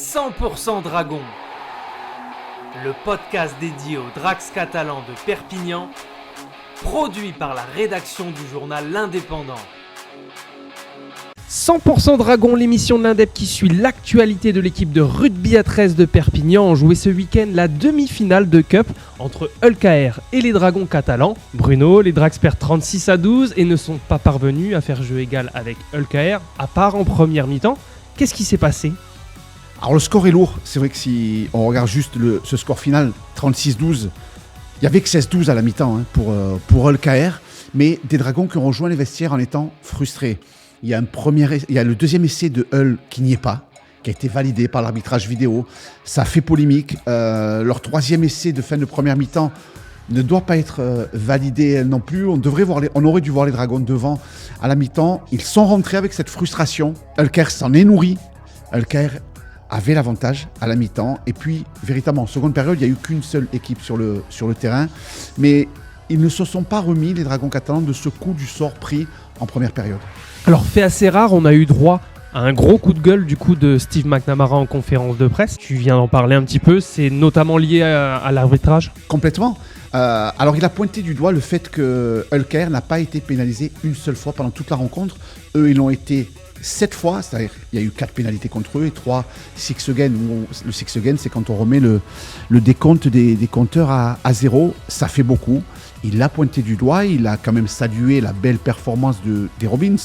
100% Dragon, le podcast dédié aux Drax catalans de Perpignan, produit par la rédaction du journal L'Indépendant. 100% Dragon, l'émission de l'Indep qui suit l'actualité de l'équipe de rugby à 13 de Perpignan, ont joué ce week-end la demi-finale de Cup entre Ulcaer et les Dragons catalans. Bruno, les Drax perdent 36-12 et ne sont pas parvenus à faire jeu égal avec Ulcaer, à part en première mi-temps. Qu'est-ce qui s'est passé ? Alors le score est lourd, c'est vrai que si on regarde juste ce score final, 36-12, il n'y avait que 16-12 à la mi-temps pour Ulcaer, mais des Dragons qui ont rejoint les vestiaires en étant frustrés. Il y a le deuxième essai de Hull qui n'y est pas, qui a été validé par l'arbitrage vidéo. Ça a fait polémique. Leur troisième essai de fin de première mi-temps ne doit pas être validé non plus. On aurait dû voir les Dragons devant à la mi-temps. Ils sont rentrés avec cette frustration. Ulcaer s'en est nourri. Ulcaer avait l'avantage à la mi-temps. Et puis, véritablement, en seconde période, il n'y a eu qu'une seule équipe sur le terrain. Mais ils ne se sont pas remis, les Dragons catalans, de ce coup du sort pris en première période. Alors, fait assez rare, on a eu droit à un gros coup de gueule du coup de Steve McNamara en conférence de presse. Tu viens d'en parler un petit peu, c'est notamment lié à l'arbitrage ? Complètement. Alors, il a pointé du doigt le fait que Ulcaer n'a pas été pénalisé une seule fois pendant toute la rencontre. Eux, ils l'ont été 7 fois, c'est-à-dire il y a eu 4 pénalités contre eux et 3 six again. Le six again, c'est quand on remet le décompte des compteurs à 0. Ça fait beaucoup. Il l'a pointé du doigt, il a quand même salué la belle performance des Robins,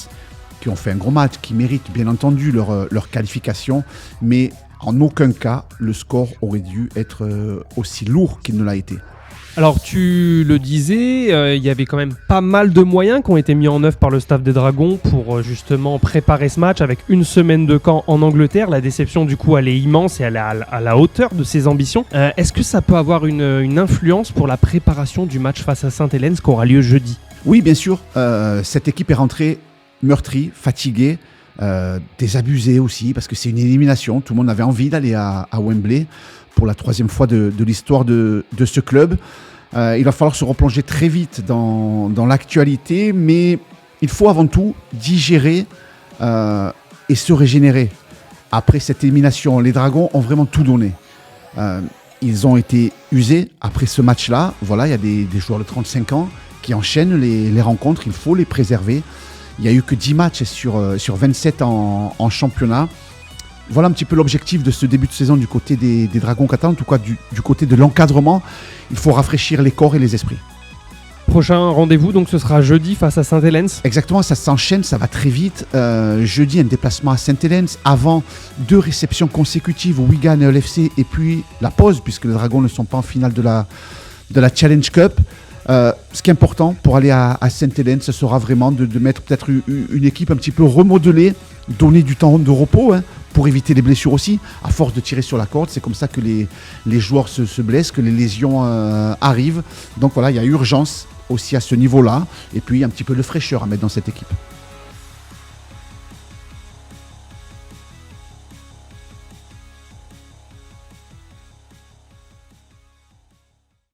qui ont fait un gros match, qui méritent bien entendu leur qualification, mais en aucun cas le score aurait dû être aussi lourd qu'il ne l'a été. Alors tu le disais, il y avait quand même pas mal de moyens qui ont été mis en œuvre par le staff des Dragons pour justement préparer ce match avec une semaine de camp en Angleterre. La déception du coup elle est immense et elle est à la hauteur de ses ambitions. Est-ce que ça peut avoir une influence pour la préparation du match face à Saint-Helens qui aura lieu jeudi ? Oui, bien sûr, cette équipe est rentrée meurtrie, fatiguée, désabusée aussi, parce que c'est une élimination. Tout le monde avait envie d'aller à Wembley pour la 3e fois de l'histoire de ce club. Il va falloir se replonger très vite dans l'actualité, mais il faut avant tout digérer et se régénérer. Après cette élimination, les Dragons ont vraiment tout donné. Ils ont été usés après ce match-là. Voilà, il y a des joueurs de 35 ans qui enchaînent les rencontres, il faut les préserver. Il n'y a eu que 10 matchs sur 27 en championnat. Voilà un petit peu l'objectif de ce début de saison du côté des Dragons catalans, en tout cas du côté de l'encadrement. Il faut rafraîchir les corps et les esprits. Prochain rendez-vous, donc ce sera jeudi face à Saint-Helens. Exactement, ça s'enchaîne, ça va très vite. Jeudi, un déplacement à Saint-Helens, avant 2 réceptions consécutives au Wigan et LFC, et puis la pause, puisque les Dragons ne sont pas en finale de la Challenge Cup. Ce qui est important pour aller à Saint-Helens, ce sera vraiment de mettre peut-être une équipe un petit peu remodelée, donner du temps de repos pour éviter les blessures aussi. À force de tirer sur la corde, c'est comme ça que les joueurs se blessent, que les lésions arrivent. Donc voilà, il y a urgence aussi à ce niveau-là, et puis un petit peu de fraîcheur à mettre dans cette équipe.